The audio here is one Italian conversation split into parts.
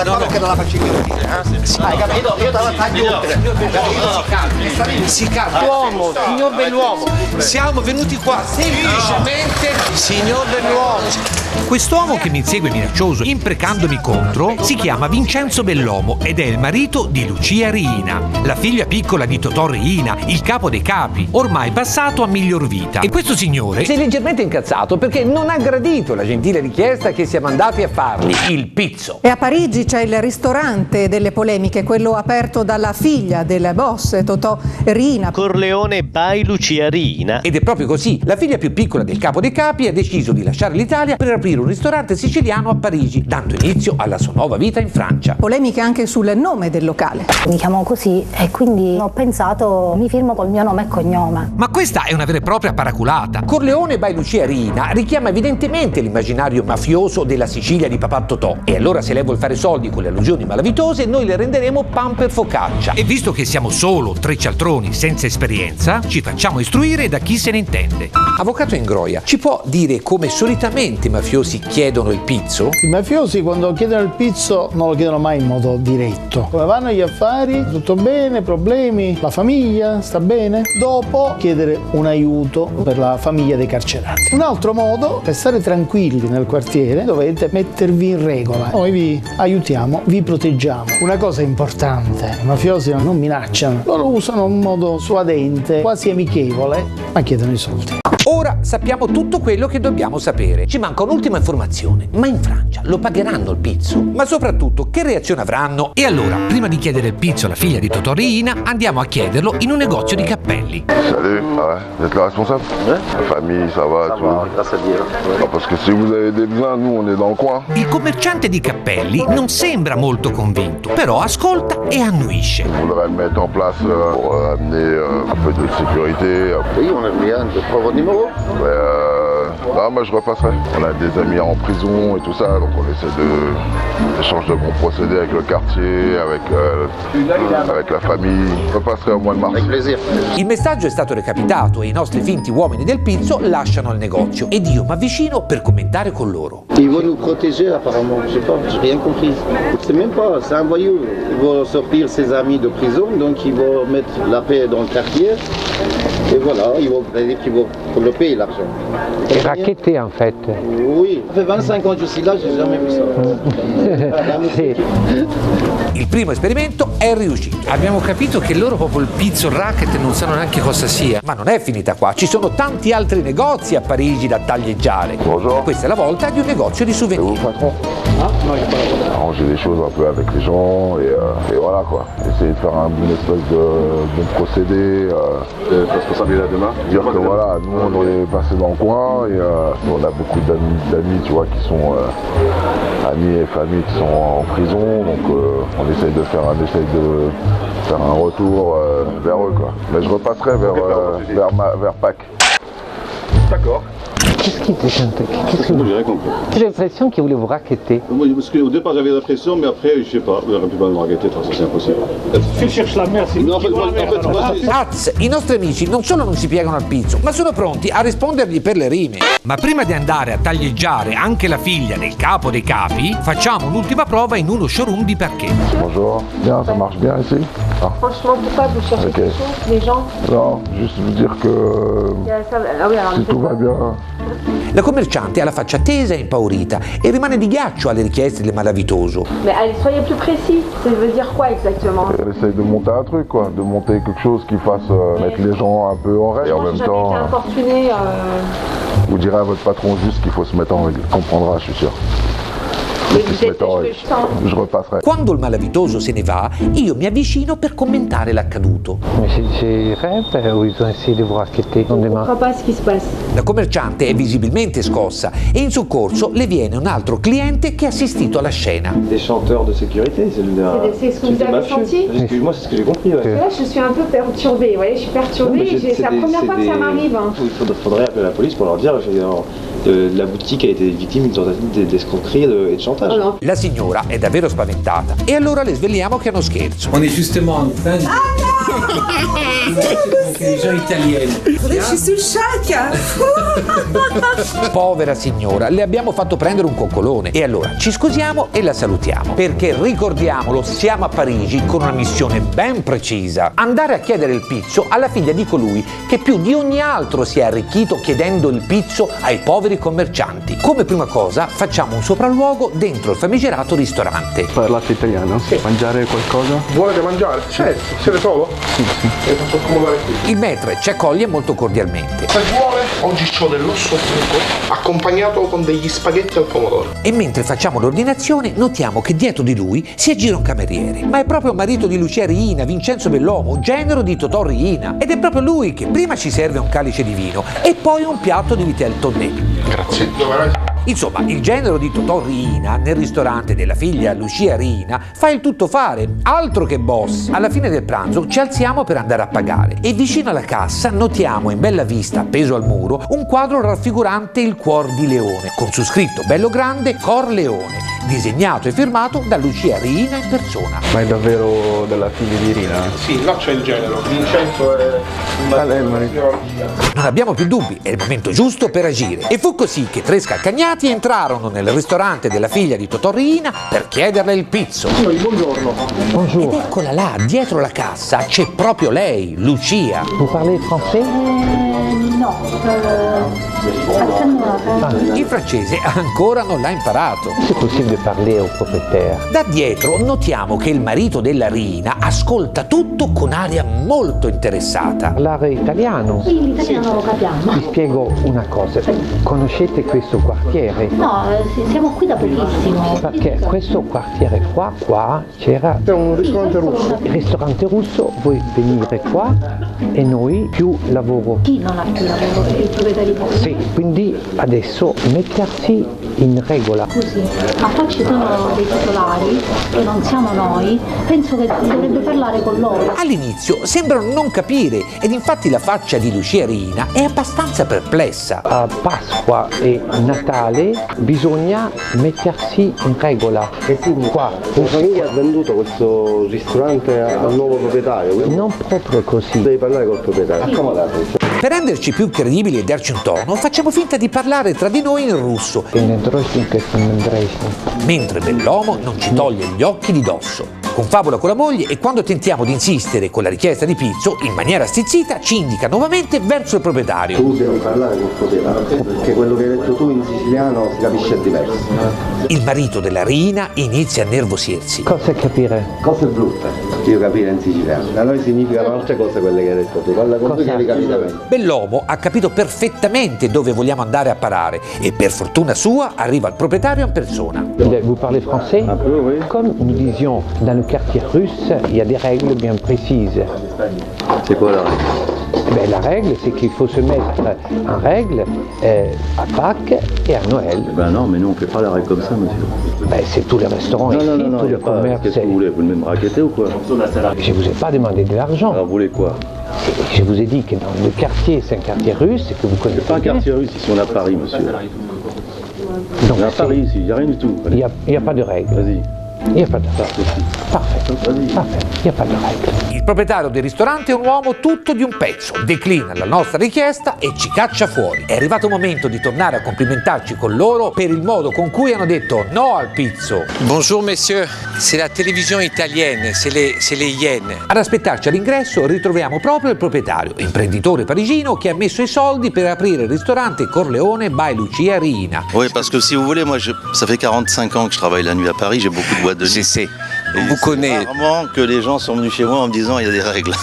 no. Che non la faccio io. Hai capito? Io te la taglio si calma. Uomo, signor Bell'uomo, Siamo venuti qua semplicemente, signor Bell'uomo. Quest'uomo che mi insegue minaccioso imprecandomi contro si chiama Vincenzo Bellomo ed è il marito di Lucia Riina, la figlia piccola di Totò Riina, il capo dei capi, ormai passato a miglior vita. E questo signore si è leggermente incazzato perché non ha gradito la gentile richiesta che siamo andati a fargli il pizzo. E a Parigi c'è il ristorante delle polemiche, quello aperto dalla figlia del boss Totò Riina. Corleone by Lucia Riina. Ed è proprio così, la figlia più piccola del capo dei capi ha deciso di lasciare l'Italia per aprire un ristorante siciliano a Parigi, dando inizio alla sua nuova vita in Francia. Polemiche anche sul nome del locale. Mi chiamo così e quindi ho pensato mi firmo col mio nome e cognome. Ma questa è una vera e propria paraculata. Corleone by Lucia Riina richiama evidentemente l'immaginario mafioso della Sicilia di papà Totò. E allora se lei vuol fare soldi con le allusioni malavitose, noi le renderemo pan per focaccia. E visto che siamo solo tre cialtroni senza esperienza, ci facciamo istruire da chi se ne intende. Avvocato Ingroia, ci può dire come solitamente i mafiosi chiedono il pizzo? I mafiosi quando chiedono il pizzo non lo chiedono mai in modo diretto. Come vanno gli affari? Tutto bene? Problemi? La famiglia? Sta bene? Dopo chiedere un aiuto per la famiglia dei carcerati. Un altro modo per stare tranquilli nel quartiere dovete mettervi in regola. Noi vi aiutiamo, vi proteggiamo. Una cosa importante, i mafiosi non minacciano, loro usano un modo suadente, quasi amichevole, ma chiedono i soldi. Ora sappiamo tutto quello che dobbiamo sapere. Ci manca un'ultima informazione. Ma in Francia lo pagheranno il pizzo? Ma soprattutto, che reazione avranno? E allora, prima di chiedere il pizzo alla figlia di Totò Riina, andiamo a chiederlo in un negozio di cappelli. Salut, vous êtes le responsable? La famille, ça va, tout? Grâce à Dieu. Non, parce que si vous avez des besoins, nous on est dans le coin. Il commerciante di cappelli non sembra molto convinto, però ascolta e annuisce. On voudrait mettre en place pour amener un peu de sécurité. Oui, on aime bien. Je prends votre numéro. Non, moi je repasserai. On a des amis en prison et tout ça, donc on essaie d'échange de bons procédés avec le quartier, avec la famille. Je repasserai au mois de mars. Avec plaisir. Il messaggio è stato recapitato e i nostri finti uomini del pizzo lasciano il negozio ed io mi avvicino per commentare con loro. Ils vont nous protéger apparemment, je sais pas, j'ai rien compris. C'est même pas, c'est un voyou. Ils vont sortir ses amis de prison, donc ils vont mettre la paix dans le quartier. Et voilà, ils vont le payer l'argent. È racchette en fait. Oui, ça fait 25 ans que je suis là, j'ai jamais vu ça. Il primo esperimento è riuscito. Abbiamo capito che loro proprio il pizzo racket non sanno neanche cosa sia. Ma non è finita qua, ci sono tanti altri negozi a Parigi da taglieggiare. Bonjour. Questa è la volta di un negozio di Et vous, souvenir. patron? Arranger les choses un peu avec les gens et voilà quoi. Essayer de faire une espèce de bon procédé. Responsabilité demain. Dire que voilà, nous on est passé dans le coin et on a beaucoup d'amis, tu vois, qui sont amis et familles qui sont en prison, donc on essaye de faire un retour vers eux quoi. Mais je repasserai vers Pâques. D'accord. Qu'est-ce qui te chante? J'ai rien compris. J'ai l'impression qu'il voulait vous racketter. Moi, parce qu'au départ j'avais l'impression, mais après, je sais pas, il aurait pu pas me raqueter, de toute façon c'est impossible. Tu cherches la mer, c'est Non, en fait, moi, c'est... Az, i nostri amici non solo non si piegano al pizzo, ma sono pronti a rispondergli per le rime. Ma prima di andare a taglieggiare anche la figlia del capo dei capi, facciamo un'ultima prova in uno showroom di parquet. Bonjour. Bien, ça marche bien ici? Ah. Franchement, pourquoi vous cherchez Ok. quelque chose, les gens? Non, juste vous dire que si tout va bien. La commerciante ha la faccia tesa e impaurita e rimane di ghiaccio alle richieste del malavitoso. Mais allez, soyez plus précis. Ça veut dire quoi exactement? Elle essaye de monter un truc quoi, de monter quelque chose qui fasse mettre les gens un peu en règle. Et en même temps, Importuné. vous direz à votre patron juste qu'il faut se mettre en règle. Il comprendra, je suis sûr. Je repasserai. Quando il malavitoso se ne va, io mi avvicino per commentare l'accaduto. J'ai rêve où ils ont essayé de vous racketter. Je comprends pas ce qui se passe. La commerciante è visibilmente scossa e in soccorso le viene un altro cliente che ha assistito alla scena. Des chanteurs de sécurité, C'est ce que vous avez senti? Excuse-moi, c'est ce que j'ai compris. Ouais. Là, je suis un peu perturbée. Vous voyez, je suis perturbée. C'est la première fois que ça m'arrive. Il faudrait appeler la police pour leur dire la boutique a été victime d'une tentative d'escroquerie et de chantage. La signora è davvero spaventata e allora le sveliamo che è uno scherzo. On est justement en train de... Povera signora, le abbiamo fatto prendere un coccolone. E allora ci scusiamo e la salutiamo. Perché ricordiamolo, siamo a Parigi con una missione ben precisa. Andare a chiedere il pizzo alla figlia di colui che più di ogni altro si è arricchito chiedendo il pizzo ai poveri commercianti. Come prima cosa facciamo un sopralluogo dentro il famigerato ristorante. Parlate italiano? Sì. Mangiare qualcosa? Volete mangiare? Certo. Siete solo? Sì. E faccio accomodare qui. Il maître ci accoglie molto cordialmente. Se vuole, oggi c'ho dell'osso buco accompagnato con degli spaghetti al pomodoro. E mentre facciamo l'ordinazione notiamo che dietro di lui si aggira un cameriere. Ma è proprio il marito di Lucia Riina, Vincenzo Bellomo, genero di Totò Riina. Ed è proprio lui che prima ci serve un calice di vino e poi un piatto di vitel tonné. Grazie. Dove Insomma, il genero di Totò Riina nel ristorante della figlia Lucia Riina fa il tuttofare, altro che boss. Alla fine del pranzo ci alziamo per andare a pagare e vicino alla cassa notiamo in bella vista, appeso al muro, un quadro raffigurante il cuor di leone, con su scritto bello grande Cor Leone, disegnato e firmato da Lucia Riina in persona. Ma è davvero della figlia di Rina? Sì, là c'è il genero. Vincenzo è il marito. Non abbiamo più dubbi, è il momento giusto per agire. E fu così che tre scalcagnati entrarono nel ristorante della figlia di Totò Riina per chiederle il pizzo. Buongiorno. Ed eccola là, dietro la cassa c'è proprio lei, Lucia. Vous parlez français? No, Il francese ancora non l'ha imparato. C'est possible de parler au propriétaire. Da dietro notiamo che il marito della Riina ascolta tutto con aria molto interessata. Parlare italiano? Sì, l'italiano lo capiamo. Vi spiego una cosa. Conoscete questo quartiere? No, siamo qui da pochissimo. Perché questo quartiere qua c'era un ristorante russo. il ristorante russo, voi venire qua e noi più lavoro. Chi non ha più lavoro? Il proprietario? Sì, quindi adesso mettersi in regola. Scusi, ma qua ci sono dei titolari e non siamo noi. Penso che dovrebbe parlare con loro. All'inizio sembrano non capire ed infatti la faccia di Lucia Riina è abbastanza perplessa. A Pasqua e Natale bisogna mettersi in regola. E quindi Qua. la famiglia ha venduto questo ristorante al nuovo proprietario? Non proprio così. Devi parlare col proprietario. Accomodatevi. Per renderci più credibili e darci un tono, facciamo finta di parlare tra di noi in russo, mentre Bellomo non ci toglie gli occhi di dosso. Confabula con la moglie e quando tentiamo di insistere con la richiesta di pizzo, in maniera stizzita ci indica nuovamente verso il proprietario. Tu devi parlare col proprietario, perché quello che hai detto tu in siciliano si capisce diverso. Il marito della Riina inizia a nervosirsi. Cosa capire? Cose brutte, io capire in siciliano. Da noi significano altre cose quelle che hai detto tu. Parla con lui che li capita bene. Bellomo ha capito perfettamente dove vogliamo andare a parare e per fortuna sua arriva il proprietario in persona. Vous parlez français? Comme nous disions dans le quartier russe, il y a des règles bien précises. C'est quoi la règle? La règle, c'est qu'il faut se mettre en règle à Pâques et à Noël. Ben non, mais nous on fait pas la règle comme ça, monsieur. C'est tous les restaurants ici, tous les commerces. Qu'est-ce que vous voulez? Vous me raquettez ou quoi? Je vous ai pas demandé de l'argent. Alors vous voulez quoi? Je vous ai dit que dans le quartier, c'est un quartier russe et que vous connaissez. C'est pas un quartier russe, ici on est à Paris, monsieur. Donc, on est à Paris ici, il n'y a rien du tout. Il n'y a pas de règle. Vas-y. Il n'y a pas de règle. Parfait. Parfait. Il n'y a pas de règle. Il proprietario del ristorante è un uomo tutto di un pezzo, declina la nostra richiesta e ci caccia fuori. È arrivato il momento di tornare a complimentarci con loro per il modo con cui hanno detto no al pizzo. Bonjour messieurs, c'est la télévision italienne, c'est les Iene. Ad aspettarci all'ingresso ritroviamo proprio il proprietario, imprenditore parigino che ha messo i soldi per aprire il ristorante Corleone by Lucia Riina. Oui, parce que si vous voulez, moi, ça fait 45 ans que je travaille la nuit à Paris, j'ai beaucoup de boîtes de nuit. Je sais. Et Vous connaissez. Rarement que les gens sont venus chez moi en me disant il y a des règles.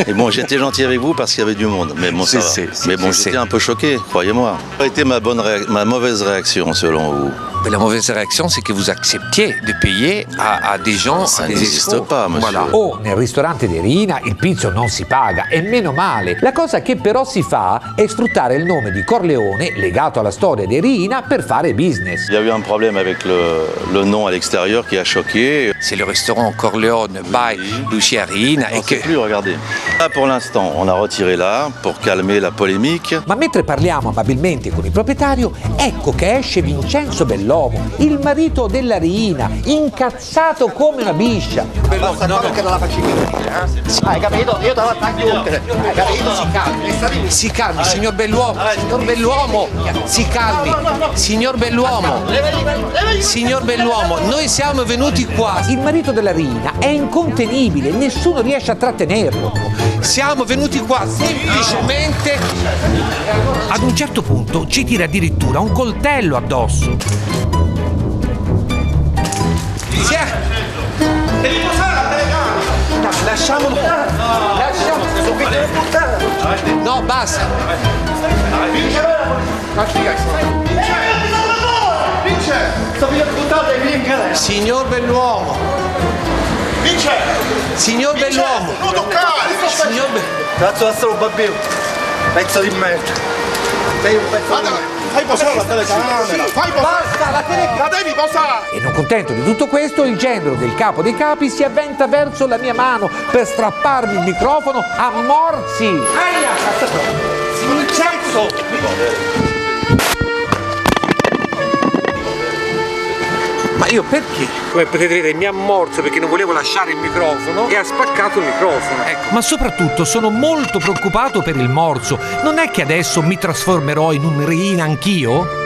Et bon, j'étais gentil avec vous parce qu'il y avait du monde, mais bon, ça va. Mais bon, j'étais un peu choqué, croyez-moi. Quelle a été ma mauvaise réaction selon vous? Mais la mauvaise réaction, c'est que vous acceptiez de payer a des gens. Ça n'existe pas, monsieur. Voilà. Oh, nel ristorante di Riina il pizzo non si paga, e meno male. La cosa che però si fa è sfruttare il nome di Corleone, legato alla storia di Riina, per fare business. Il y a eu un problème avec le nom à l'extérieur qui a choqué. C'est le restaurant Corleone by Lucia Riina. On ne sait plus, regardez. Là, pour l'instant, on a retiré là pour calmer la polémique. Ma mentre parliamo amabilmente con il proprietario, ecco che esce Vincenzo Bellomo Bellomo, il marito della Rina, incazzato come una biscia. Basta no, perché non la faccio venire, hai capito? Io te la taglio chiudere, hai capito? Si calmi, signor Belluomo, signor Belluomo, si calmi, signor Belluomo, signor Belluomo, noi siamo venuti qua. Il marito della Rina è incontenibile, nessuno riesce a trattenerlo. Siamo venuti qua semplicemente. Ad un certo punto ci tira addirittura un coltello addosso. Devi posare la telecamera! Lasciamolo. No, basta. Vince! Sto figlio di puttana e vieni in galera! Signor Belluomo. Vince! Signor Belluomo. Non toccare! Signor Cazzo da solo babbio! Pezzo di merda! Sei un pezzo di merda! Fai posare la telecamera! Fai posare! Basta, la devi posare! E non contento di tutto questo, il genero del capo dei capi si avventa verso la mia mano per strapparmi il microfono a morsi. Vincenzo! Ma io perché? Come potete vedere mi ha morso perché non volevo lasciare il microfono e ha spaccato il microfono. Ecco. Ma soprattutto sono molto preoccupato per il morso. Non è che adesso mi trasformerò in un Rina anch'io?